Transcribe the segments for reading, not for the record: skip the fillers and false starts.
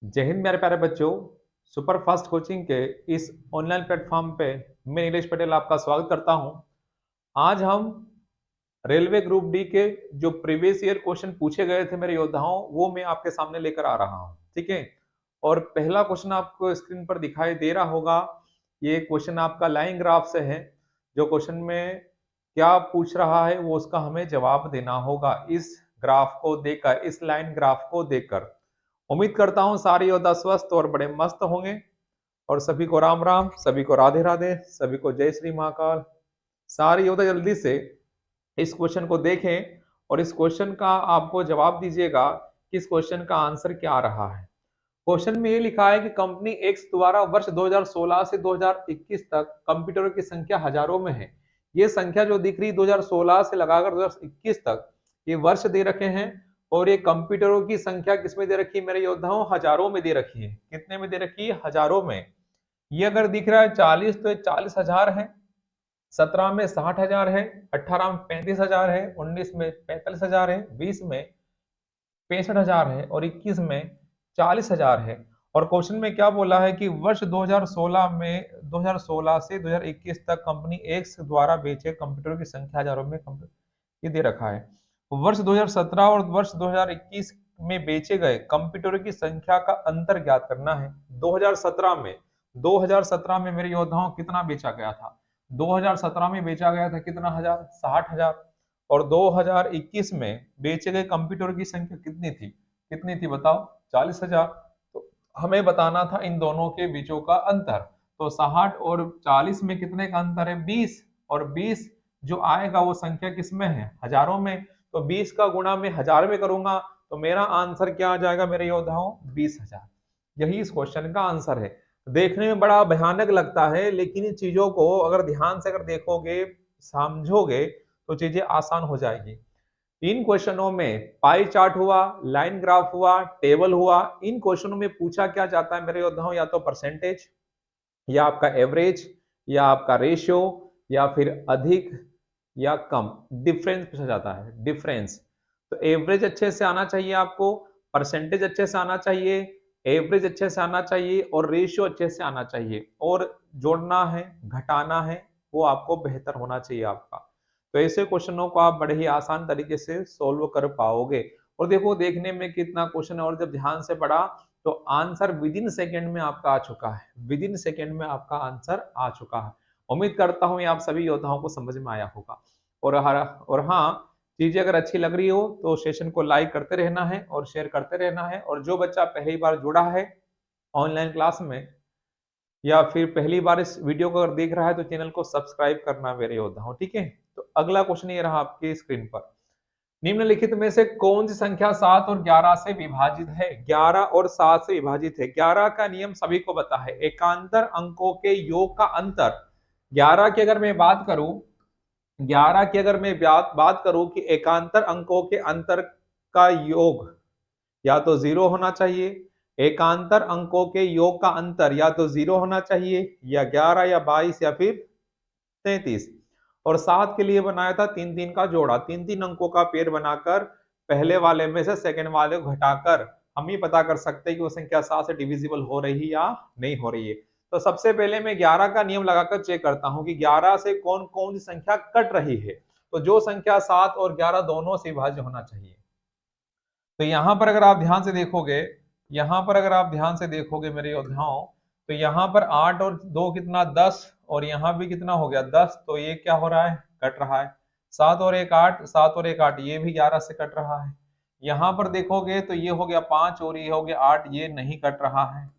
जय हिंद मेरे प्यारे बच्चों। सुपर फास्ट कोचिंग के इस ऑनलाइन प्लेटफॉर्म पे मैं नीलेश पटेल आपका स्वागत करता हूं। आज हम रेलवे ग्रुप डी के जो प्रीवियस ईयर क्वेश्चन पूछे गए थे मेरे योद्धाओं, वो मैं आपके सामने लेकर आ रहा हूं। ठीक है। और पहला क्वेश्चन आपको स्क्रीन पर दिखाई दे रहा होगा। ये क्वेश्चन आपका लाइन ग्राफ से है। जो क्वेश्चन में क्या पूछ रहा है वो उसका हमें जवाब देना होगा इस ग्राफ को देखकर, इस लाइन ग्राफ को देखकर। उम्मीद करता हूं सारे योद्धा स्वस्थ और बड़े मस्त होंगे। और सभी को राम राम, सभी को राधे राधे, सभी को जय श्री महाकाल। सारे योद्धा जल्दी से इस क्वेश्चन को देखें और इस क्वेश्चन का आपको जवाब दीजिएगा कि इस क्वेश्चन का आंसर क्या आ रहा है। क्वेश्चन में ये लिखा है कि कंपनी एक्स द्वारा वर्ष 2016 से 2021 तक कंप्यूटरों की संख्या हजारों में है। ये संख्या जो दिख रही 2016 से लगाकर 2021 तक, ये वर्ष दे रखे हैं। और ये कंप्यूटरों की संख्या किसमें दे रखी है मेरे योद्धाओं? हजारों में दे रखी है। कितने में दे रखी है? हजारों में। ये अगर दिख रहा है 40 तो ये 40,000 है, 17 में 60,000 है, 18 में 35,000 है, 19 में 45,000 है, 20 में 65,000 है और 21 में 40,000 है। और क्वेश्चन में क्या बोला है कि वर्ष 2016 से 2021 तक कंपनी एक्स द्वारा बेचे कंप्यूटर की संख्या हजारों में ये दे रखा है। वर्ष 2017 और वर्ष 2021 में बेचे गए कंप्यूटर की संख्या का अंतर ज्ञात करना है। 2017 में मेरे योद्धाओं कितना बेचा गया था? 2017 में बेचा गया था कितना हजार? 60,000। और 2021 में बेचे गए कंप्यूटर की संख्या कितनी थी? कितनी थी बताओ? 40,000। तो हमें बताना था इन दोनों के बीचों का अंतर। तो 60 और 40 में कितने का अंतर है? 20। और 20 जो आएगा वो संख्या किसमें है? हजारों में। तो 20 का गुणा में हजार में करूंगा तो मेरा आंसर क्या आ जाएगा मेरे योद्धाओं? 20,000। यही इस क्वेश्चन का आंसर है। देखने में बड़ा भयानक लगता है, लेकिन इन चीजों को अगर ध्यान से अगर देखोगे, समझोगे तो चीजें आसान हो जाएगी। इन क्वेश्चनों में पाई चार्ट हुआ, लाइन ग्राफ हुआ, टेबल हुआ। इन क्वेश्चनों में पूछा क्या जाता है मेरे योद्धाओं? या तो परसेंटेज, या आपका एवरेज, या आपका रेशियो, या फिर अधिक या कम, डिफरेंस पूछा जाता है। डिफरेंस। तो एवरेज अच्छे से आना चाहिए आपको, परसेंटेज अच्छे से आना चाहिए, एवरेज अच्छे से आना चाहिए और रेशियो अच्छे से आना चाहिए। और जोड़ना है, घटाना है, वो आपको बेहतर होना चाहिए आपका। तो ऐसे क्वेश्चनों को आप बड़े ही आसान तरीके से सोल्व कर पाओगे। और देखो देखने में कितना क्वेश्चन है, और जब ध्यान से पढ़ा तो आंसर विद इन सेकेंड में आपका आ चुका है। विद इन सेकेंड में आपका आंसर आ चुका है। उम्मीद करता हूं ये आप सभी योद्धाओं को समझ में आया होगा। और हाँ, चीजें अगर अच्छी लग रही हो तो सेशन को लाइक करते रहना है और शेयर करते रहना है। और जो बच्चा पहली बार जुड़ा है ऑनलाइन क्लास में, या फिर पहली बार इस वीडियो को अगर देख रहा है, तो चैनल को सब्सक्राइब करना मेरे योद्धाओं। ठीक है। तो अगला क्वेश्चन ये रहा आपकी स्क्रीन पर। निम्नलिखित में से कौन सी संख्या 7 और 11 से विभाजित है? 11 और 7 से विभाजित है। 11 का नियम सभी को पता है, एकांतर अंकों के योग का अंतर। 11 की अगर मैं बात करूं, 11 की अगर मैं बात करूं कि एकांतर अंकों के अंतर का योग या तो 0 होना चाहिए, एकांतर अंकों के योग का अंतर या तो 0 होना चाहिए, या 11 या 22 या फिर 33। और 7 के लिए बनाया था 3-3 का जोड़ा, 3-3 अंकों का पेयर बनाकर पहले वाले में से सेकंड वाले को घटाकर हम ये पता कर सकते हैं कि वो संख्या 7 से डिविजिबल हो रही या नहीं हो रही है। तो सबसे पहले मैं 11 का नियम लगाकर चेक करता हूं कि 11 से कौन कौन सी संख्या कट रही है। तो जो संख्या 7 और 11 दोनों से विभाज्य होना चाहिए। तो यहां पर अगर आप ध्यान से देखोगे, यहां पर अगर आप ध्यान से देखोगे मेरे योद्धाओं, तो यहां पर 8 और 2 कितना? 10। और यहां भी कितना हो गया? 10। तो ये क्या हो रहा है? कट रहा है। 7 और 1 8, 7 और 1 8, ये भी 11 से कट रहा है। यहां पर देखोगे तो ये हो गया 5 और ये हो गया 8, ये नहीं कट रहा है।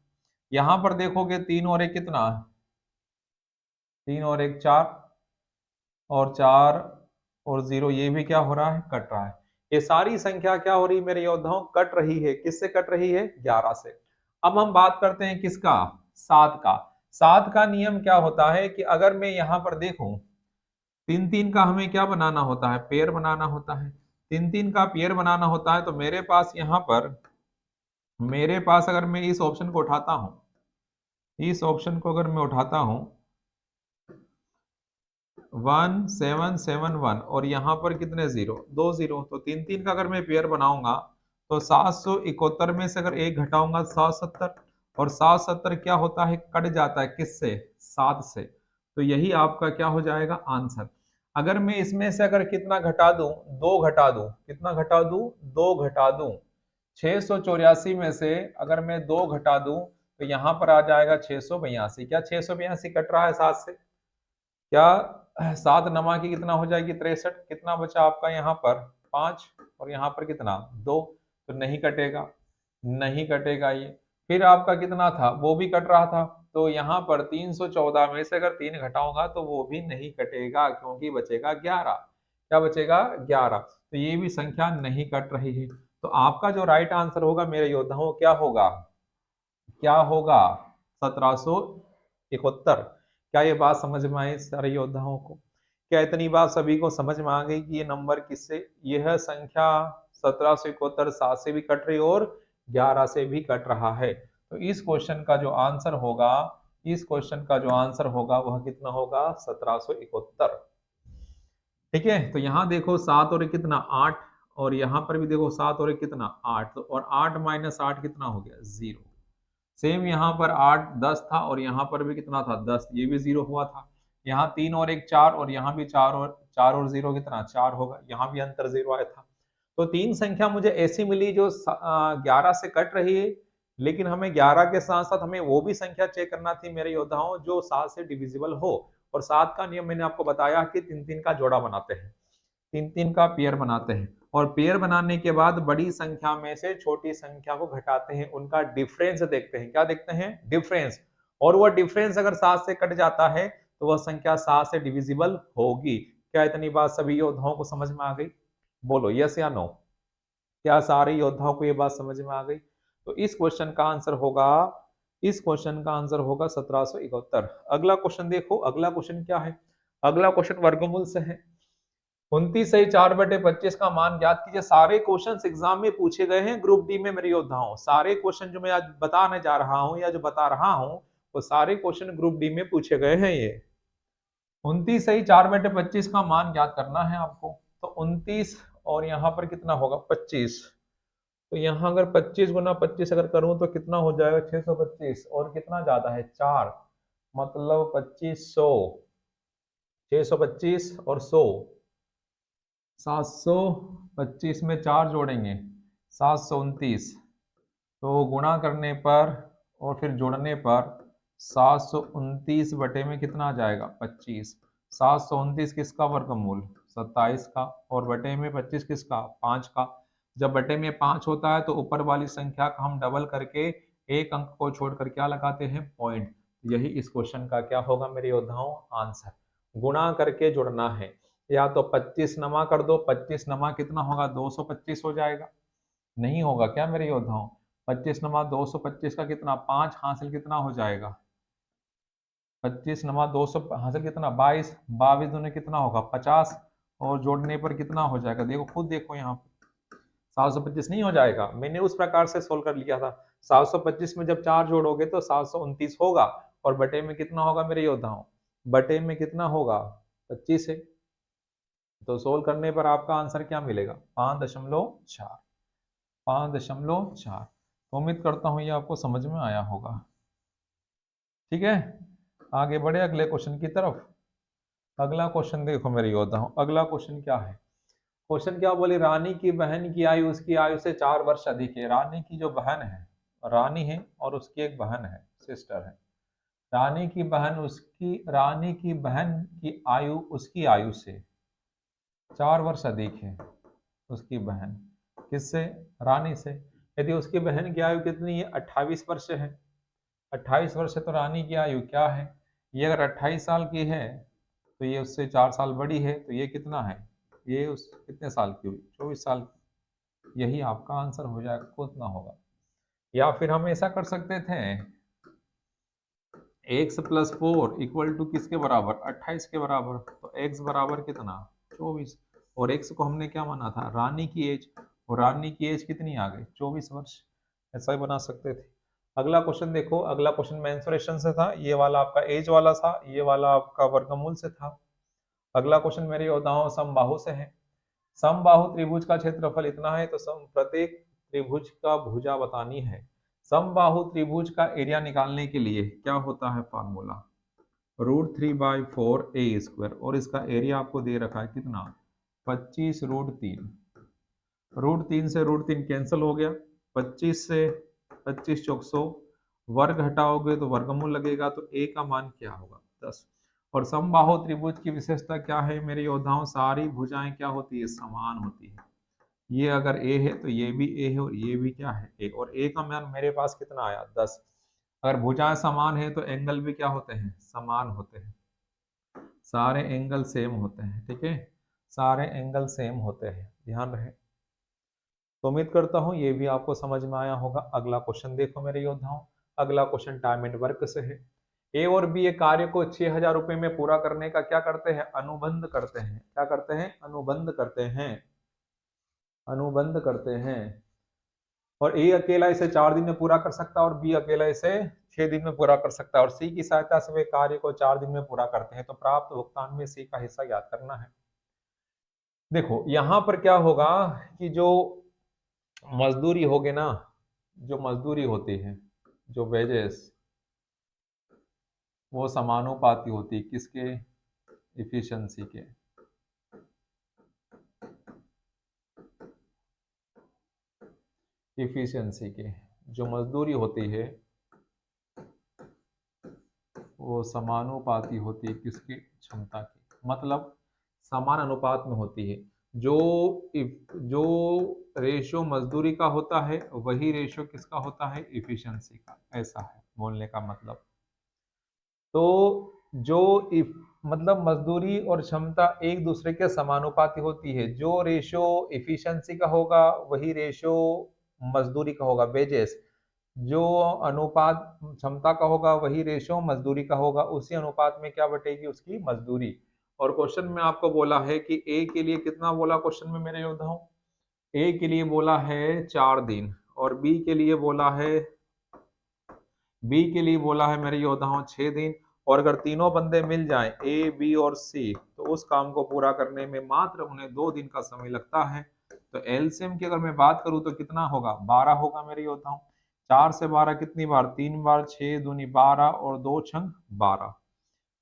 यहां पर देखोगे 3 और 1 कितना? 3 और 1 4, और 4 और 0, ये भी क्या हो रहा है? कट रहा है। ये सारी संख्या क्या हो रही है मेरे योद्धाओं? कट रही है। किससे कट रही है? 11 से। अब हम बात करते हैं किसका? 7 का। 7 का नियम क्या होता है कि अगर मैं यहां पर देखूं, 3-3 का हमें क्या बनाना होता है? पेयर बनाना होता है। 3-3 का पेयर बनाना होता है। तो मेरे पास यहां पर, मेरे पास अगर मैं इस ऑप्शन को उठाता हूं, इस ऑप्शन को अगर मैं उठाता हूं 1771, और यहाँ पर कितने? 0, 2 0। तो 3-3 का अगर मैं पेयर बनाऊंगा तो 771 में से अगर एक घटाऊंगा 770, और 770 क्या होता है, कट जाता है किससे, 7 से। तो यही आपका क्या हो जाएगा आंसर। अगर मैं इसमें से अगर कितना घटा दूं, 2 घटा दूं, कितना घटा दूं, 2 घटा दूं, 684 में से अगर मैं 2 घटा दूं तो यहां पर आ जाएगा 682। क्या 682 कट रहा है 7 से? क्या 7 नमा की कितना हो जाएगी, 63। कितना बचा आपका यहाँ पर 5, और यहाँ पर कितना 2, तो नहीं कटेगा, नहीं कटेगा ये। फिर आपका कितना था, वो भी कट रहा था, तो यहाँ पर 314 में से अगर 3 घटाऊंगा तो वो भी नहीं कटेगा, क्योंकि बचेगा 11। क्या बचेगा, 11। तो ये भी संख्या नहीं कट रही है। तो आपका जो राइट आंसर होगा मेरे योद्धाओं, क्या होगा, क्या होगा, 1771। क्या ये बात समझ में आई सारे योद्धाओं को? क्या इतनी बात सभी को समझ में आ गई कि ये नंबर किससे, यह संख्या 1771 7 से भी कट रही और 11 से भी कट रहा है। तो इस क्वेश्चन का जो आंसर होगा, इस क्वेश्चन का जो आंसर होगा वह कितना होगा, 1771। ठीक है, तो यहाँ देखो 7 और 1 कितना 8, और यहाँ पर भी देखो 7 और 1 कितना 8, तो और 8 माइनस 8 कितना हो गया, 0। सेम यहाँ पर 8 10 था, और यहाँ पर भी कितना था, 10, ये भी 0 हुआ था। यहाँ 3 और 1 4, और यहाँ भी 4 और 0 कितना 4 होगा, यहाँ भी अंतर 0 आया था। तो 3 संख्या मुझे ऐसी मिली जो 11 से कट रही है, लेकिन हमें 11 के साथ साथ हमें वो भी संख्या चेक करना थी मेरे योद्धाओं जो 7 से डिविजिबल हो। और 7 का नियम मैंने आपको बताया कि 3 3 का जोड़ा बनाते हैं, 3 3 का पेयर बनाते हैं, और पेयर बनाने के बाद बड़ी संख्या में से छोटी संख्या को घटाते हैं, उनका डिफरेंस देखते हैं। क्या देखते हैं, डिफरेंस। और वह डिफरेंस अगर 7 से कट जाता है तो वह संख्या 7 से डिविजिबल होगी। क्या इतनी बात सभी योद्धाओं को समझ में आ गई? बोलो यस या नो। क्या सारे योद्धाओं को यह बात समझ में आ गई? तो इस क्वेश्चन का आंसर होगा, इस क्वेश्चन का आंसर होगा 1771। अगला क्वेश्चन देखो, अगला क्वेश्चन क्या है, अगला क्वेश्चन वर्गमूल से है। 29 सही 4/25 का मान ज्ञात कीजिए। सारे क्वेश्चंस एग्जाम में पूछे गए हैं ग्रुप डी में मेरे योद्धाओं। सारे क्वेश्चन जो मैं आज बताने जा रहा हूं या जो बता रहा हूं वो सारे क्वेश्चन ग्रुप डी में पूछे गए हैं। ये 29 सही 4/25 का मान ज्ञात करना है आपको। तो 29 और यहाँ पर कितना होगा 25, तो यहाँ अगर 25 गुना 25 अगर करूं तो कितना हो जाएगा 625, और कितना ज्यादा है 4, मतलब 2500, 625 और 100, 725 में 4 जोड़ेंगे 729, तो गुणा करने पर और फिर जोड़ने पर 729 बटे में कितना आ जाएगा 25। 729 किसका वर्गमूल 27 का, और बटे में 25 किसका 5 का। जब बटे में 5 होता है तो ऊपर वाली संख्या का हम डबल करके एक अंक को छोड़कर क्या लगाते हैं, पॉइंट। यही इस क्वेश्चन का क्या होगा मेरे योद्धाओं, आंसर। गुणा करके जुड़ना है, या तो 25 नमा कर दो, 25 नमा कितना होगा 225 हो जाएगा, नहीं होगा क्या मेरे योद्धाओं। 25 नमा 225 का कितना 5 हासिल कितना हो जाएगा, 25 नमा 200 हासिल कितना 22, 22 दूने कितना होगा 50, और जोड़ने पर कितना हो जाएगा, देखो खुद देखो यहाँ पर 725 नहीं हो जाएगा। मैंने उस प्रकार से सोल्व कर लिया था। 725 में जब 4 जोड़ोगे तो 729 होगा, और बटे में कितना होगा मेरे योद्धाओं, बटे में कितना होगा 25 है। तो सोल्व करने पर आपका आंसर क्या मिलेगा 5.4, 5.4। तो उम्मीद करता हूँ ये आपको समझ में आया होगा। ठीक है, आगे बढ़े अगले क्वेश्चन की तरफ। अगला क्वेश्चन देखो मेरे योद्धाओं, अगला क्वेश्चन क्या है। क्वेश्चन क्या बोले, रानी की बहन की आयु उसकी आयु से 4 वर्ष अधिक है। रानी की जो बहन है, रानी है और उसकी एक बहन है, सिस्टर है। रानी की बहन उसकी, रानी की बहन की आयु उसकी आयु से 4 वर्ष अधिक है। उसकी बहन किससे, रानी से। यदि उसकी बहन की आयु कितनी है 28 वर्ष है। 28 वर्ष है तो रानी की आयु क्या है, ये अगर 28 साल की है तो ये उससे 4 साल बड़ी है, तो ये कितना है, ये उस कितने साल की हुई 24 साल की। यही आपका आंसर हो जाएगा, कितना होगा। या फिर हम ऐसा कर सकते थे, x + 4 इक्वल टू किसके बराबर 28 के बराबर। तो x बराबर कितना 24, और x को हमने क्या माना था रानी की एज, और रानी की एज कितनी आ गई 24 वर्ष। ऐसा ही बना सकते थे। अगला क्वेश्चन देखो, अगला क्वेश्चन मेंसुरेशन से था, ये वाला आपका एज वाला था, ये वाला आपका वर्गमूल से था। अगला क्वेश्चन मेरे योद्धाओं समबाहु से है। समबाहु त्रिभुज का क्षेत्रफल इतना है, तो प्रत्येक त्रिभुज का भुजा बतानी है। समबाहु त्रिभुज का एरिया निकालने के लिए क्या होता है फॉर्मूला, √3/4 a², और इसका एरिया आपको दे रखा है कितना, 25√3। √3 से √3 कैंसिल हो गया, 25 से 25 चौक 100, वर्ग हटाओगे तो वर्गमूल लगेगा, तो a का मान क्या होगा, 10। और समबाहु त्रिभुज की विशेषता क्या है मेरे योद्धाओं, सारी भुजाएं क्या होती है, समान होती है। ये अगर a है तो ये भी a है और ये भी क्या है a, और a का मान मेरे पास कितना आया, 10। अगर भुजाएं समान है तो एंगल भी क्या होते हैं, समान होते हैं, सारे एंगल सेम होते हैं, ठीक है, सारे एंगल सेम होते हैं, ध्यान रहे। तो उम्मीद करता हूं ये भी आपको समझ में आया होगा। अगला क्वेश्चन देखो मेरे योद्धाओं, अगला क्वेश्चन टाइम एंड वर्क से है। ए और बी एक कार्य को 6,000 रुपए में पूरा करने का क्या करते हैं, अनुबंध करते हैं। क्या करते हैं, अनुबंध करते हैं, अनुबंध करते हैं। और ए अकेला इसे 4 दिन में पूरा कर सकता है और बी अकेला इसे 6 दिन में पूरा कर सकता है, और सी की सहायता से वे कार्य को 4 दिन में पूरा करते हैं। तो प्राप्त भुगतान में सी का हिस्सा ज्ञात करना है। देखो यहां पर क्या होगा कि जो मजदूरी होगी ना, जो मजदूरी होती है, जो वेजेस, वो समानुपाती होती है किसके, इफिशिएंसी के। इफिशिएंसी के जो मजदूरी होती है वो समानुपाती होती है किसकी, क्षमता की, मतलब समान अनुपात में होती है। जो जो रेशियो मजदूरी का होता है वही रेशियो किसका होता है, इफिशिएंसी का। ऐसा है बोलने का मतलब। तो जो मतलब मजदूरी और क्षमता एक दूसरे के समानुपाती होती है। जो रेशियो इफिशिएंसी का होगा वही रेशियो मजदूरी का होगा, वेजेस। जो अनुपात क्षमता का होगा वही रेशियो मजदूरी का होगा, उसी अनुपात में क्या बटेगी, उसकी मजदूरी। और क्वेश्चन में आपको बोला है कि ए के लिए कितना बोला, क्वेश्चन में मेरे योद्धाओं, ए के लिए बोला है 4 दिन, और बी के लिए बोला है, बी के लिए बोला है मेरे योद्धाओं 6 दिन। और अगर तीनों बंदे मिल जाएं ए बी और सी, तो उस काम को पूरा करने में मात्र उन्हें 2 दिन का समय लगता है। तो एलसीएम की अगर मैं बात करूं तो कितना होगा, 12 होगा मेरे योद्धाओं। 4 से 12 कितनी बार, 3 बार, 6 दूनी 12 और 2 छंग 12।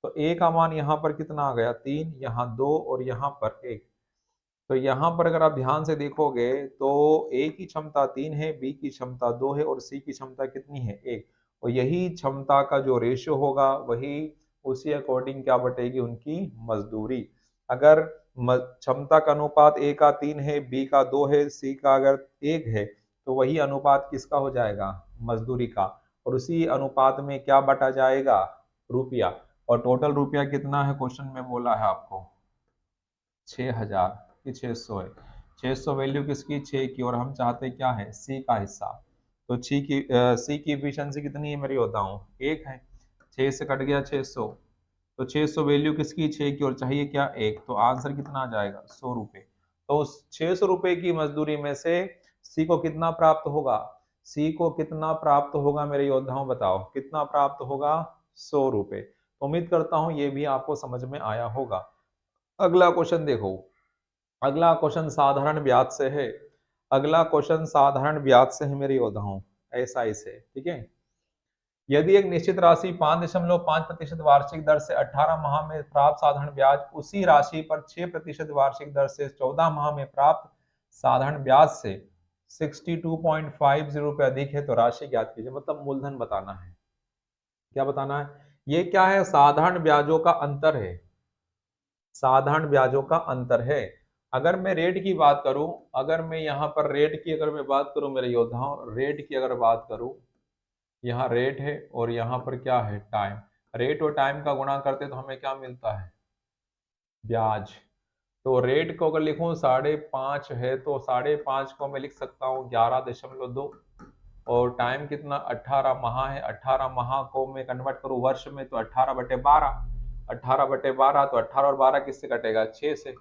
तो ए का मान यहाँ पर कितना आ गया, 3, यहाँ 2 और यहाँ पर 1। तो यहाँ पर अगर आप ध्यान से देखोगे तो ए की क्षमता 3 है, बी की क्षमता 2 है और सी की क्षमता कितनी है, 1। और यही क्षमता का जो रेशियो होगा वही उसी अकॉर्डिंग क्या बटेगी, उनकी मजदूरी। अगर क्षमता का अनुपात ए का 3 है, बी का 2 है, सी का अगर 1 है, तो वही अनुपात किसका हो जाएगा, मजदूरी का। और उसी अनुपात में क्या बटा जाएगा, रुपया। और टोटल रुपया कितना है, क्वेश्चन में बोला है आपको 6,000 की 600 है। 600 वैल्यू किसकी, 6 की, और हम चाहते क्या है, सी का हिस्सा। तो सी की इफिशिएंसी कितनी है मेरी होता हूँ, 1 है। 6 से कट गया 600, तो 600 वैल्यू किसकी, 6 की, और चाहिए क्या, 1। तो आंसर कितना आ जाएगा, 100 रुपए। तो उस 600 रुपए की मजदूरी में से सी को कितना प्राप्त होगा, सी को कितना प्राप्त होगा मेरे योद्धाओं, बताओ कितना प्राप्त होगा, 100 रुपए। तो उम्मीद करता हूं ये भी आपको समझ में आया होगा। अगला क्वेश्चन देखो, अगला क्वेश्चन साधारण ब्याज से है। अगला क्वेश्चन साधारण ब्याज से है मेरे योद्धाओं, ऐसा इसे, ठीक है। यदि एक निश्चित राशि 5.5% वार्षिक दर से 18 माह में प्राप्त साधारण ब्याज उसी राशि पर 6% वार्षिक दर से 14 माह में प्राप्त साधारण ब्याज से 62.50 रुपए अधिक है, तो राशि ज्ञात कीजिए। मतलब मूलधन बताना है। क्या बताना है, ये क्या है, साधारण ब्याजों का अंतर है, साधारण ब्याजों का अंतर है। अगर मैं रेट की बात करूं, अगर मैं यहाँ पर रेट की अगर मैं बात करूं मेरे योद्धाओं, रेट की अगर बात करूं, यहाँ रेट है और यहाँ पर क्या है, टाइम। रेट और टाइम का गुणा करते तो हमें क्या मिलता है, ब्याज। तो रेट को अगर लिखूं 5.5 है तो 5.5 को मैं लिख सकता हूँ 11.2। और टाइम कितना, 18 माह है। 18 माह को मैं कन्वर्ट करूँ वर्ष में तो 18/12। 18/12 तो 18 और 12 किससे कटेगा, 6 से।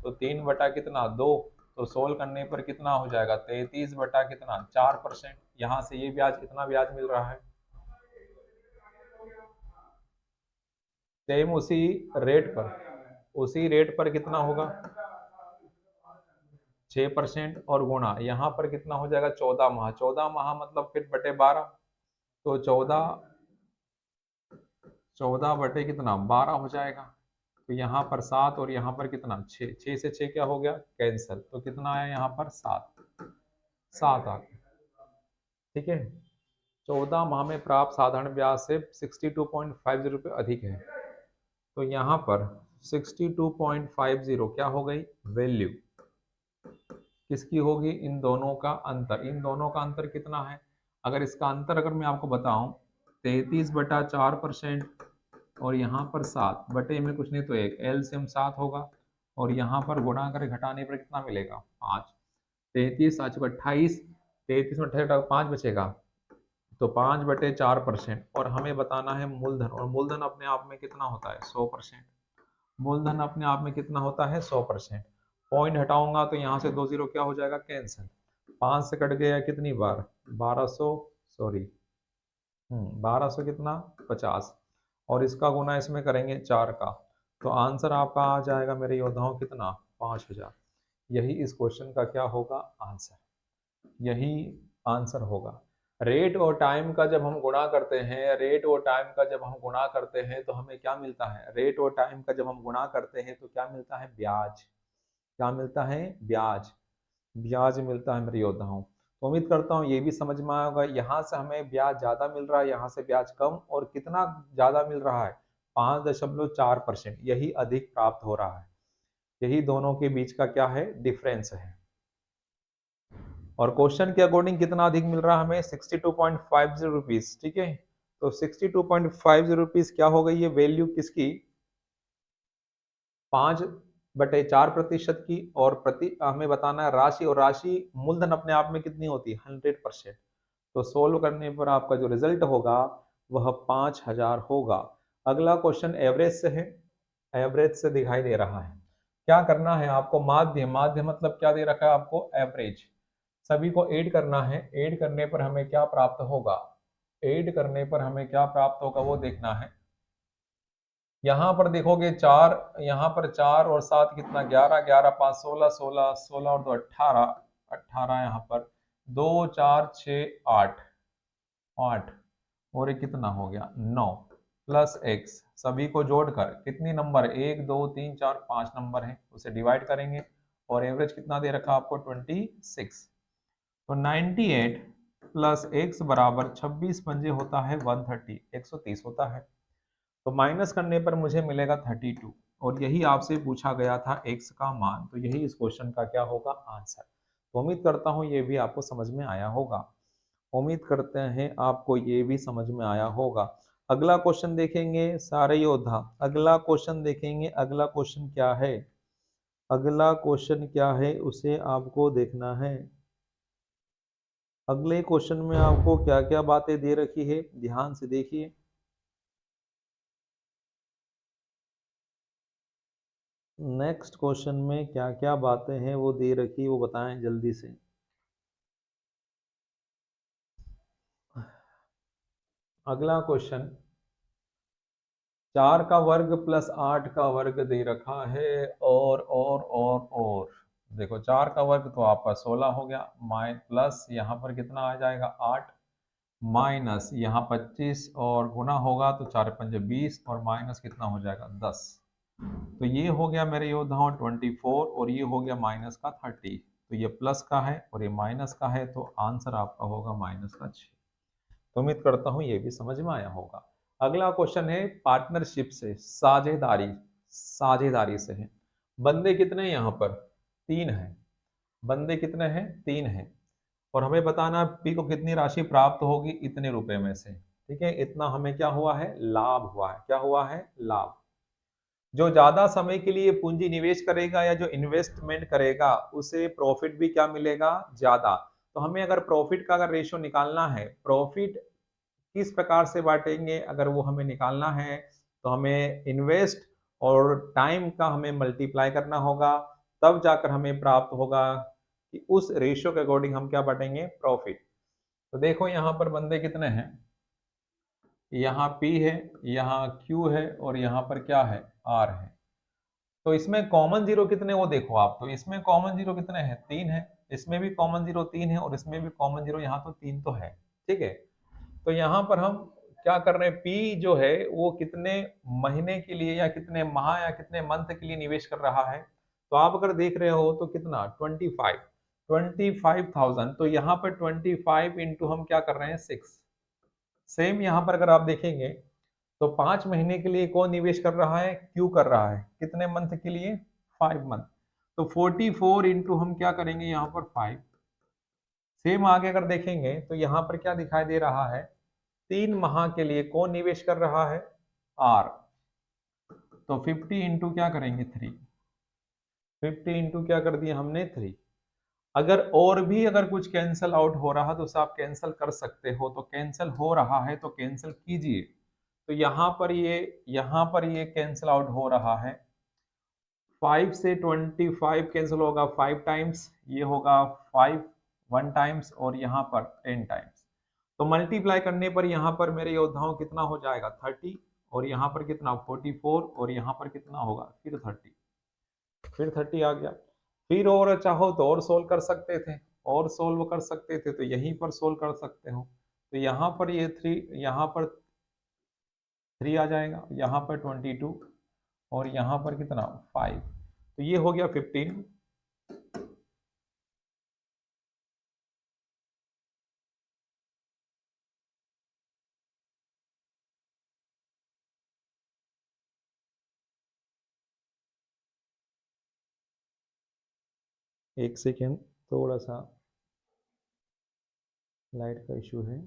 तो 3 बटा कितना, 2। तो सोल्व करने पर कितना हो जाएगा, 33 बटा कितना, 4%। यहाँ से ये ब्याज, इतना ब्याज मिल रहा है। सेम उसी रेट पर, उसी रेट पर कितना होगा, 6% और गुणा यहाँ पर कितना हो जाएगा 14 माह, 14 माह मतलब फिर बटे 12, तो 14 बटे कितना 12 हो जाएगा। तो यहाँ पर 7 और यहाँ पर कितना 6, 6 से 6 क्या हो गया कैंसिल, तो कितना आया यहाँ पर 7, 7 आ गया। ठीक है, 14 माह में प्राप्त साधारण ब्याज से 62.50 रुपये अधिक है, तो यहाँ पर 62.50 क्या हो गई वैल्यू किसकी होगी, इन दोनों का अंतर। इन दोनों का अंतर कितना है, अगर इसका अंतर अगर मैं आपको बताऊं 33/4% और यहाँ पर 7 बटे में कुछ नहीं तो एक एलसीएम 7 होगा, और यहाँ पर गुणा कर घटाने पर कितना मिलेगा 5, 33 7 28, 33 में 28 5 बचेगा, तो 5/4%, और हमें बताना है मूलधन, और मूलधन अपने आप में कितना होता है 100%। मूलधन अपने आप में कितना होता है 100%। पॉइंट हटाऊंगा तो यहाँ से 2 जीरो क्या हो जाएगा कैंसिल, 5 से कट गया कितनी बार 1200, सॉरी 1200 कितना 50, और इसका गुना इसमें करेंगे 4 का, तो आंसर आपका आ जाएगा मेरे योद्धाओं कितना 5000। यही इस क्वेश्चन का क्या होगा आंसर, यही आंसर होगा। रेट और टाइम का जब हम गुणा करते हैं, रेट और टाइम का जब हम गुणा करते हैं तो हमें क्या मिलता है, रेट और टाइम का जब हम गुणा करते हैं तो क्या मिलता है ब्याज, क्या मिलता है ब्याज, ब्याज मिलता है मेरे योद्धाओं। तो उम्मीद करता हूँ ये भी समझ में आया होगा, यहाँ से हमें ब्याज ज्यादा मिल रहा है, यहाँ से ब्याज कम, और कितना ज्यादा मिल रहा है 5.4%, यही अधिक प्राप्त हो रहा है, यही दोनों के बीच का क्या है डिफरेंस है। और क्वेश्चन के अकॉर्डिंग कितना अधिक मिल रहा है हमें 62.50 रुपीज, ठीक है, तो 62.50 रुपीज क्या हो गई ये वैल्यू किसकी 5/4% की, और प्रति हमें बताना है राशि, और राशि मूलधन अपने आप में कितनी होती है 100%, तो सोल्व करने पर आपका जो रिजल्ट होगा वह 5000 होगा। अगला क्वेश्चन एवरेज से है, एवरेज से दिखाई दे रहा है, क्या करना है आपको माध्य, माध्य मतलब क्या दे रखा है आपको एवरेज, सभी को ऐड करना है, ऐड करने पर हमें क्या प्राप्त होगा, ऐड करने पर हमें क्या प्राप्त होगा वो देखना है। यहाँ पर देखोगे 4, यहाँ पर 4 और 7 कितना 11, 11 5 16, 16 16 और 2 18, 18 यहाँ पर 2 4 6 8, 8 और ये कितना हो गया 9 प्लस एक्स, सभी को जोड़कर कितनी नंबर 1 2 3 4 5 नंबर है, उसे डिवाइड करेंगे, और एवरेज कितना दे रखा आपको 26, तो 98 प्लस एक्स बराबर 26 पंजे होता है 130, 130 होता है, तो माइनस करने पर मुझे मिलेगा 32, और यही आपसे पूछा गया था एक्स का मान, तो यही इस क्वेश्चन का क्या होगा आंसर। तो उम्मीद करता हूँ ये भी आपको समझ में आया होगा, उम्मीद करते हैं आपको ये भी समझ में आया होगा। अगला क्वेश्चन देखेंगे सारे योद्धा, अगला क्वेश्चन देखेंगे, अगला क्वेश्चन क्या है, अगला क्वेश्चन क्या है उसे आपको देखना है। अगले क्वेश्चन में आपको क्या क्या बातें दे रखी है ध्यान से देखिए। नेक्स्ट क्वेश्चन में क्या क्या बातें हैं वो दे रखी वो बताएं जल्दी से। अगला क्वेश्चन 4 का वर्ग प्लस 8 का वर्ग दे रखा है, और देखो 4 का वर्ग तो आपका 16 हो गया, माइ प्लस यहाँ पर कितना आ जाएगा 8, माइनस यहाँ 25 और गुना होगा तो 4 पंजे 20, और माइनस कितना हो जाएगा 10, तो ये हो गया मेरे योद्धाओं 24, और ये हो गया माइनस का 30, तो ये प्लस का है और ये माइनस का है, तो आंसर आपका होगा माइनस का 6। तो उम्मीद करता हूँ ये भी समझ में आया होगा। अगला क्वेश्चन है पार्टनरशिप से, साझेदारी, साझेदारी से है। बंदे कितने हैं यहाँ पर 3 हैं, बंदे कितने हैं 3 हैं, और हमें बताना पी को कितनी राशि प्राप्त होगी इतने रुपए में से, ठीक है, इतना हमें क्या हुआ है लाभ हुआ है, क्या हुआ है लाभ। जो ज्यादा समय के लिए पूंजी निवेश करेगा या जो इन्वेस्टमेंट करेगा उसे प्रॉफिट भी क्या मिलेगा ज्यादा। तो हमें अगर प्रॉफिट का अगर रेशियो निकालना है, प्रॉफिट किस प्रकार से बांटेंगे अगर वो हमें निकालना है, तो हमें इन्वेस्ट और टाइम का हमें मल्टीप्लाई करना होगा, तब जाकर हमें प्राप्त होगा कि उस रेशियो के अकॉर्डिंग हम क्या बांटेंगे प्रॉफिट। तो देखो यहाँ पर बंदे कितने हैं, यहाँ P है, यहाँ Q है, और यहाँ पर क्या है R है। तो इसमें कॉमन जीरो कितने वो देखो आप, तो इसमें कॉमन जीरो कितने हैं, 3 है, इसमें भी कॉमन जीरो 3 है और इसमें भी कॉमन जीरो, यहाँ तो 3 तो है। ठीक है, तो यहाँ पर हम क्या कर रहे हैं, पी जो है वो कितने महीने के लिए या कितने माह या कितने मंथ के लिए निवेश कर रहा है, तो आप अगर देख रहे हो तो कितना 25,000, तो यहाँ पर 25 इंटू हम क्या कर रहे हैं 6। सेम यहाँ पर अगर आप देखेंगे तो 5 महीने के लिए कौन निवेश कर रहा है, क्यू कर रहा है, कितने मंथ के लिए, 5 मंथ, तो 44 इंटू हम क्या करेंगे यहाँ पर 5। सेम आगे अगर देखेंगे तो यहाँ पर क्या दिखाई दे रहा है, 3 माह के लिए कौन निवेश कर रहा है, आर, तो 50 इंटू क्या करेंगे 3, 50 इंटू क्या कर दिया हमने 3। अगर और भी अगर कुछ कैंसल आउट हो रहा तो उसे आप कैंसिल कर सकते हो, तो कैंसिल हो रहा है तो कैंसिल कीजिए। तो यहाँ पर ये कैंसिल आउट हो रहा है, 5 से 25 कैंसिल होगा 5 टाइम्स, ये होगा 5 1 टाइम्स और यहाँ पर 10 टाइम्स, तो मल्टीप्लाई करने पर यहाँ पर मेरे योद्धाओं कितना हो जाएगा 30, और यहाँ पर कितना 44, और यहाँ पर कितना होगा फिर 30, फिर 30 आ गया। फिर और चाहो तो और सोल्व कर सकते थे, और सोल्व कर सकते थे तो यहीं पर सोल्व कर सकते हो, तो यहाँ पर ये 3, यहाँ पर 3 आ जाएगा, यहाँ पर 22 और यहाँ पर कितना 5, तो ये हो गया 15। एक सेकेंड, थोड़ा सा लाइट का इशू है।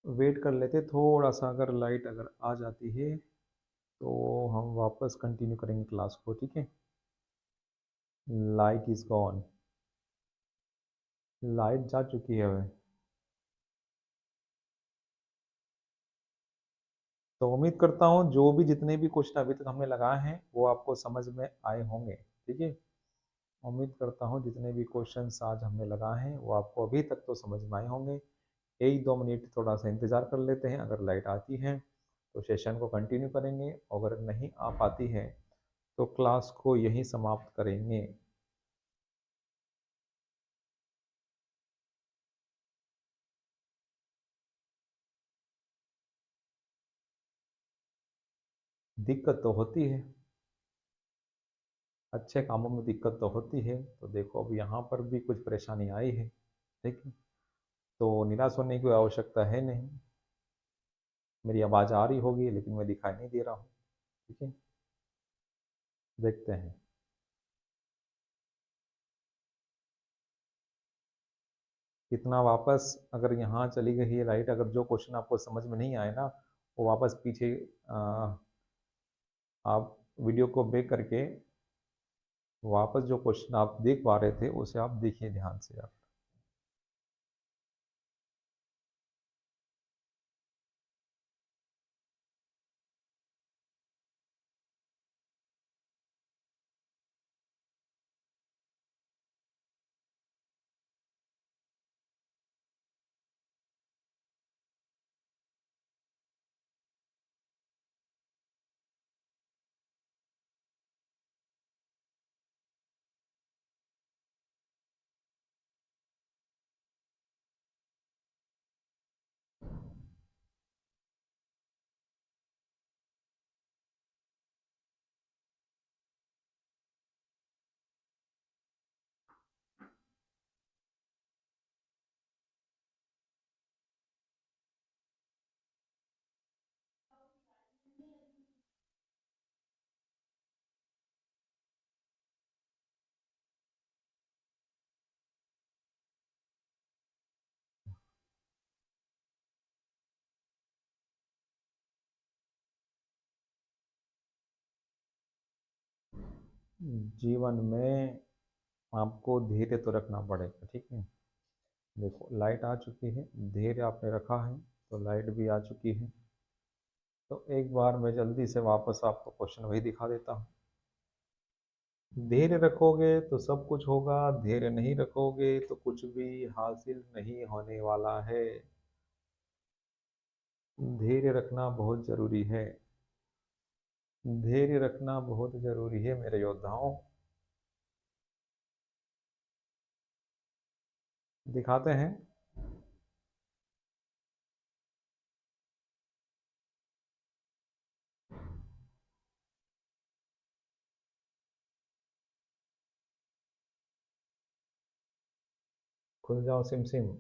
वेट कर लेते थोड़ा सा, अगर लाइट अगर आ जाती है तो हम वापस कंटिन्यू करेंगे क्लास को, ठीक है। लाइट इज गॉन, लाइट जा चुकी है वह। तो उम्मीद करता हूँ जो भी जितने भी क्वेश्चन अभी तक हमने लगाए हैं वो आपको समझ में आए होंगे, ठीक है। उम्मीद करता हूँ जितने भी क्वेश्चंस आज हमने लगाए हैं वो आपको अभी तक तो समझ में आए होंगे। 1-2 मिनट थोड़ा सा इंतज़ार कर लेते हैं, अगर लाइट आती है तो सेशन को कंटिन्यू करेंगे, अगर नहीं आ पाती है तो क्लास को यहीं समाप्त करेंगे। दिक्कत तो होती है, अच्छे कामों में दिक्कत तो होती है, तो देखो अब यहाँ पर भी कुछ परेशानी आई है, ठीक है। तो निराश होने की आवश्यकता है नहीं, मेरी आवाज़ आ रही होगी लेकिन मैं दिखाई नहीं दे रहा हूँ, ठीक है। देखते हैं। कितना वापस अगर यहाँ चली गई है लाइट, अगर जो क्वेश्चन आपको समझ में नहीं आए ना वो वापस पीछे आप वीडियो को बैक करके वापस जो क्वेश्चन आप देख पा रहे थे उसे आप देखिए ध्यान से आप। जीवन में आपको धैर्य तो रखना पड़ेगा, ठीक है। देखो लाइट आ चुकी है, धैर्य आपने रखा है, तो लाइट भी आ चुकी है। तो एक बार मैं जल्दी से वापस आपको क्वेश्चन वही दिखा देता हूँ। धैर्य रखोगे तो सब कुछ होगा, धैर्य नहीं रखोगे तो कुछ भी हासिल नहीं होने वाला है। धैर्य रखना बहुत जरूरी है। धैर्य रखना बहुत जरूरी है मेरे योद्धाओं। दिखाते हैं। खुल जाओ सिम सिम।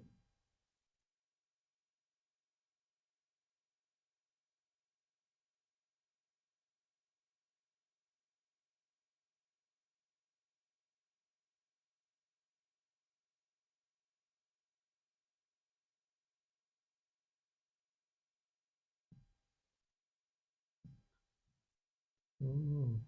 हम्म,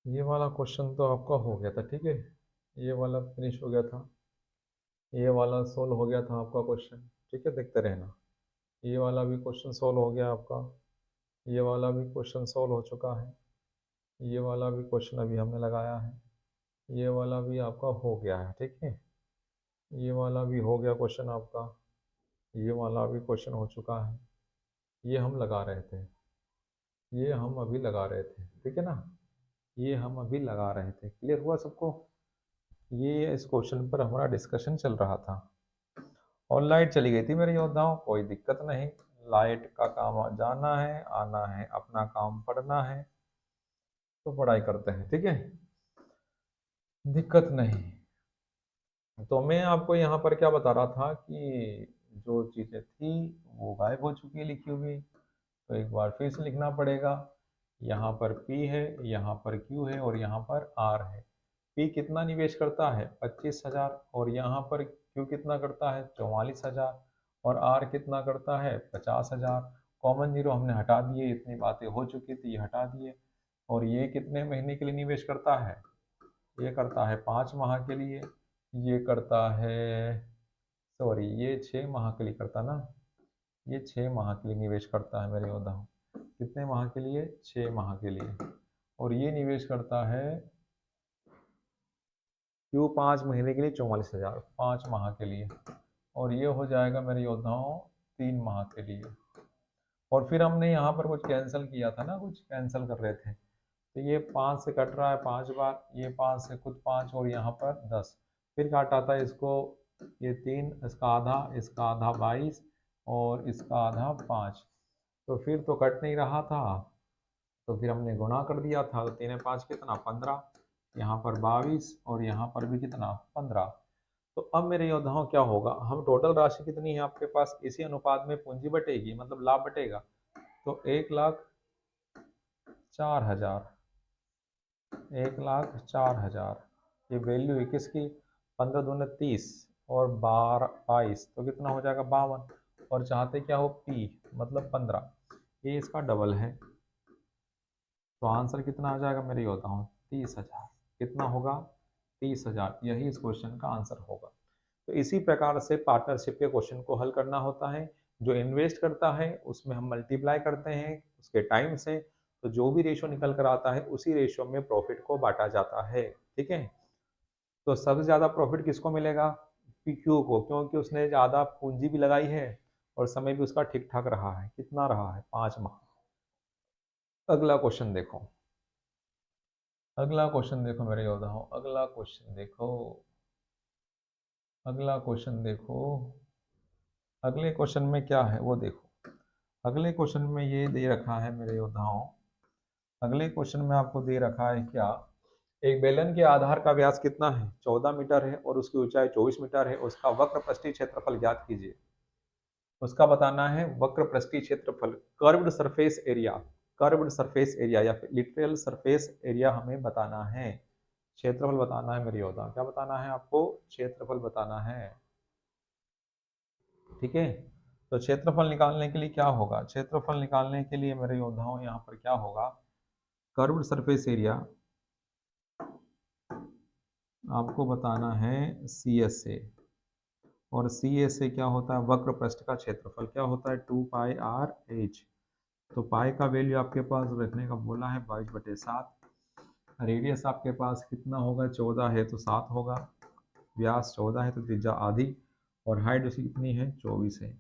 ये वाला क्वेश्चन तो आपका हो गया था, ठीक है। ये वाला फिनिश हो गया था। ये वाला सोल्व हो गया था आपका क्वेश्चन, ठीक है, देखते रहना। ये वाला भी क्वेश्चन सोल्व हो गया आपका। ये वाला भी क्वेश्चन सोल्व हो चुका है। ये वाला भी क्वेश्चन अभी हमने लगाया है। ये वाला भी आपका हो गया है, ठीक है। ये वाला भी हो गया क्वेश्चन आपका। ये वाला भी क्वेश्चन हो चुका है। ये हम लगा रहे थे। ये हम अभी लगा रहे थे, ठीक है ना। ये हम अभी लगा रहे थे। क्लियर हुआ सबको। ये इस क्वेश्चन पर हमारा डिस्कशन चल रहा था। और लाइट चली गई थी मेरे योद्धाओं, कोई दिक्कत नहीं। लाइट का काम जाना है आना है, अपना काम पढ़ना है तो पढ़ाई करते हैं, ठीक है, दिक्कत नहीं। तो मैं आपको यहाँ पर क्या बता रहा था कि जो चीज़ें थी वो गायब हो चुकी है लिखी हुई। तो एक बार फिर से लिखना पड़ेगा। यहाँ पर P है, यहाँ पर Q है और यहाँ पर R है। P कितना निवेश करता है 25,000, और यहाँ पर Q कितना करता है 44,000, और R कितना करता है 50,000। कॉमन जीरो हमने हटा दिए, इतनी बातें हो चुकी थी, ये हटा दिए। और ये कितने महीने के लिए निवेश करता है, ये करता है 5 माह के लिए। ये करता है, सॉरी, ये 6 माह के लिए करता ना। ये 6 माह के लिए निवेश करता है मेरे योद्धा। कितने माह के लिए, 6 माह के लिए। और ये निवेश करता है क्यों 5 महीने के लिए 44,000, 5 माह के लिए। और ये हो जाएगा मेरे योद्धाओं 3 माह के लिए। और फिर हमने यहाँ पर कुछ कैंसिल किया था ना, कुछ कैंसिल कर रहे थे। तो ये 5 से कट रहा है 5 बार, ये 5 से खुद 5, और यहाँ पर 10। फिर काटा था इसको, ये 3, इसका आधा, इसका आधा 22, और इसका आधा 5। तो फिर तो कट नहीं रहा था, तो फिर हमने गुणा कर दिया था। तो 3 5 कितना 15, यहाँ पर 22, और यहाँ पर भी कितना 15। तो अब मेरे योद्धाओं क्या होगा, हम टोटल राशि कितनी है आपके पास, इसी अनुपात में पूंजी बटेगी, मतलब लाभ बटेगा। तो 1,04,000, 1,04,000 ये वैल्यू है किसकी, 15 दूनी 30 और 12 22, तो कितना हो जाएगा 52। और चाहते क्या हो P मतलब 15, ये इसका डबल है। तो आंसर कितना आ जाएगा मेरे योद्धाओं 30,000। कितना होगा 30,000, यही इस क्वेश्चन का आंसर होगा। तो इसी प्रकार से पार्टनरशिप के क्वेश्चन को हल करना होता है। जो इन्वेस्ट करता है उसमें हम मल्टीप्लाई करते हैं उसके टाइम से, तो जो भी रेशो निकल कर आता है उसी रेशो में प्रॉफिट को बांटा जाता है, ठीक है। तो सबसे ज्यादा प्रॉफिट किसको मिलेगा, PQ को, क्योंकि उसने ज्यादा पूंजी भी लगाई है और समय भी उसका ठीक ठाक रहा है। कितना रहा है 5 माह। अगला क्वेश्चन देखो, अगला क्वेश्चन देखो मेरे योद्धाओं, अगला क्वेश्चन देखो, अगला क्वेश्चन देखो। अगले क्वेश्चन में क्या है वो देखो। अगले क्वेश्चन में ये दे रखा है मेरे योद्धाओं, अगले क्वेश्चन में आपको दे रखा है क्या, एक बेलन के आधार का व्यास कितना है 14 मीटर है और उसकी ऊंचाई 24 मीटर है, उसका वक्र पृष्ठीय क्षेत्रफल ज्ञात कीजिए। उसका बताना है वक्र पृष्ठीय क्षेत्रफल, curved surface area, curved surface area या फिर लिटरल सरफेस एरिया हमें बताना है। क्षेत्रफल बताना है मेरे योद्धा। क्या बताना है आपको? क्षेत्रफल बताना है। ठीक है, तो क्षेत्रफल निकालने के लिए क्या होगा? क्षेत्रफल निकालने के लिए मेरे योद्धाओं यहाँ पर क्या होगा? कर्व्ड सरफेस एरिया आपको बताना है सी एस से, और सी एस से क्या होता है? वक्र पृष्ठ का क्षेत्रफल क्या होता है? 2πr/h। तो पाई का वैल्यू आपके पास रखने का बोला है 22/7। रेडियस आपके पास कितना होगा? 14 है तो 7 होगा, व्यास 14 है तो त्रिज्या आधी, और हाइट उसकी कितनी है? 24 है।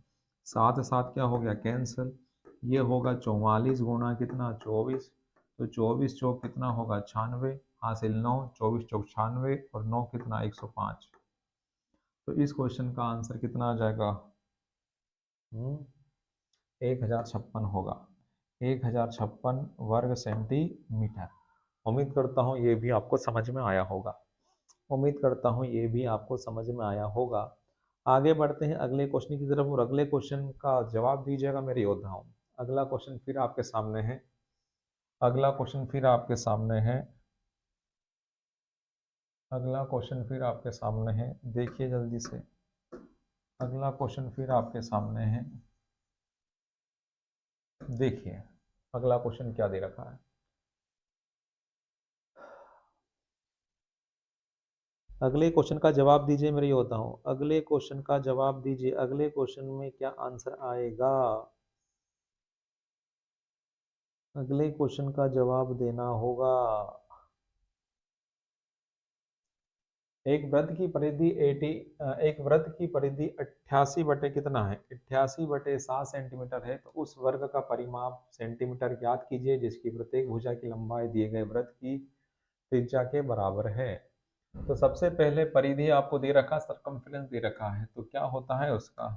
7 7 क्या हो गया? कैंसिल। ये होगा 44 गुना कितना? 24। तो 24 चौक कितना होगा? 96, हासिल 9, 24 चौक 96 और 9 कितना? 105। तो इस क्वेश्चन का आंसर कितना आ जाएगा? 1056 होगा। 1056 वर्ग सेंटीमीटर। उम्मीद करता हूँ ये भी आपको समझ में आया होगा। उम्मीद करता हूँ ये भी आपको समझ में आया होगा। आगे बढ़ते हैं अगले क्वेश्चन की तरफ, और अगले क्वेश्चन का जवाब दीजिएगा मेरे योद्धाओं। अगला क्वेश्चन फिर आपके सामने है। अगला क्वेश्चन फिर आपके सामने है। अगला क्वेश्चन फिर आपके सामने है, देखिए जल्दी से। अगला क्वेश्चन फिर आपके सामने है, देखिए अगला क्वेश्चन क्या दे रखा है। अगले क्वेश्चन का जवाब दीजिए मेरे योद्धाओं। अगले क्वेश्चन का जवाब दीजिए। अगले क्वेश्चन में क्या आंसर आएगा? अगले क्वेश्चन का जवाब देना होगा। एक वृत्त की परिधि 80, एक वृत्त की परिधि 88 बटे कितना है? 88/7 सेंटीमीटर है। तो उस वर्ग का परिमाप सेंटीमीटर ज्ञात कीजिए जिसकी प्रत्येक भुजा की लंबाई दिए गए वृत्त की त्रिज्या के बराबर है। तो सबसे पहले परिधि आपको दे रखा, सरकमफ्रेंस दे रखा है, तो क्या होता है उसका?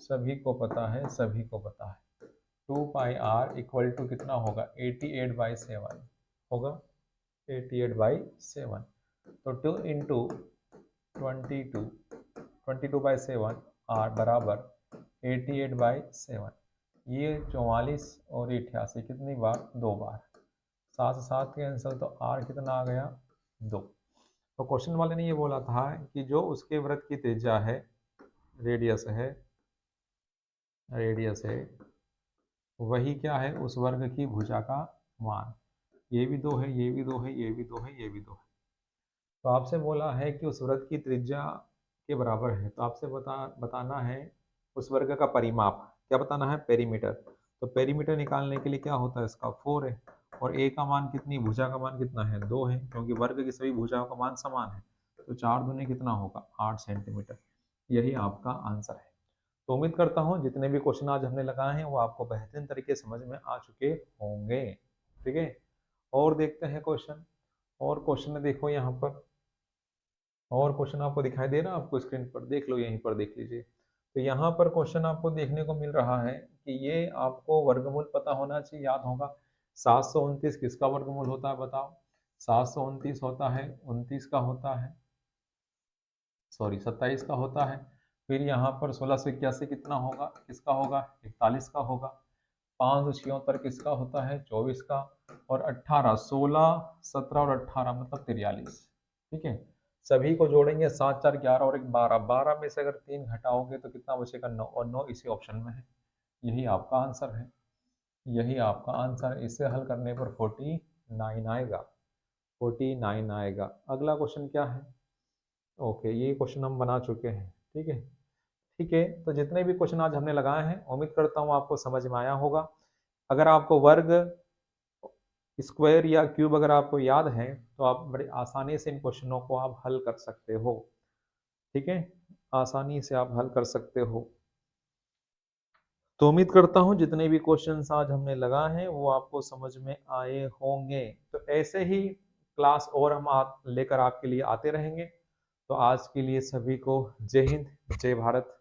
सभी को पता है, सभी को पता है। 2πr इक्वल टू कितना होगा? 88/7 होगा, 88/7। तो 2 इंटू 22, 22/7 आर बराबर 88/7। ये 44 और 88 कितनी बार? 2 बार। 7 से 7 के आंसर, तो आर कितना आ गया? 2। तो क्वेश्चन वाले ने ये बोला था कि जो उसके वृत्त की त्रिज्या है, रेडियस है, रेडियस है, वही क्या है? उस वर्ग की भुजा का मान। ये भी 2 है, ये भी 2 है, ये भी 2 है, ये भी 2 है। तो आपसे बोला है कि उस वृत्त की त्रिज्या के बराबर है, तो आपसे बताना है उस वर्ग का परिमाप। क्या बताना है? पेरीमीटर। तो पेरीमीटर निकालने के लिए क्या होता है? इसका 4 है, और ए का मान कितनी? भुजा का मान कितना है? 2 है, क्योंकि वर्ग की सभी भुजाओं का मान समान है। तो 4 दूनी कितना होगा? 8 सेंटीमीटर। यही आपका आंसर है। तो उम्मीद करता हूँ जितने भी क्वेश्चन आज हमने लगाए हैं वो आपको बेहतरीन तरीके से समझ में आ चुके होंगे। ठीक है, और देखते हैं क्वेश्चन। और क्वेश्चन में देखो यहाँ पर, और क्वेश्चन आपको दिखाई दे रहा है? आपको स्क्रीन पर देख लो, यहीं पर देख लीजिए। तो यहाँ पर क्वेश्चन आपको देखने को मिल रहा है कि ये आपको वर्गमूल पता होना चाहिए, याद होगा। 729 किसका वर्गमूल होता है बताओ? 729 होता है 29 का होता है, सॉरी 27 का होता है। फिर यहाँ पर 1681 कितना होगा? किसका होगा? 41 का होगा। 576 किसका होता है? 24 का। और 18, 16, 17 और 18 मतलब 43। ठीक है, सभी को जोड़ेंगे, 7 4 11 और 1 12। 12 में से अगर 3 घटाओगे तो कितना बचेगा? 9, और 9 इसी ऑप्शन में है। यही आपका आंसर है, यही आपका आंसर है। इसे हल करने पर 49 आएगा, 49 आएगा। अगला क्वेश्चन क्या है? ओके, ये क्वेश्चन हम बना चुके हैं। ठीक है, ठीक है। तो जितने भी क्वेश्चन आज हमने लगाए हैं उम्मीद करता हूँ आपको समझ में आया होगा। अगर आपको वर्ग, स्क्वायर या क्यूब अगर आपको याद है तो आप बड़े आसानी से इन क्वेश्चनों को आप हल कर सकते हो। ठीक है, आसानी से आप हल कर सकते हो। तो उम्मीद करता हूँ जितने भी क्वेश्चंस आज हमने लगाए हैं वो आपको समझ में आए होंगे। तो ऐसे ही क्लास और हम लेकर आपके लिए आते रहेंगे। तो आज के लिए सभी को जय हिंद, जय भारत।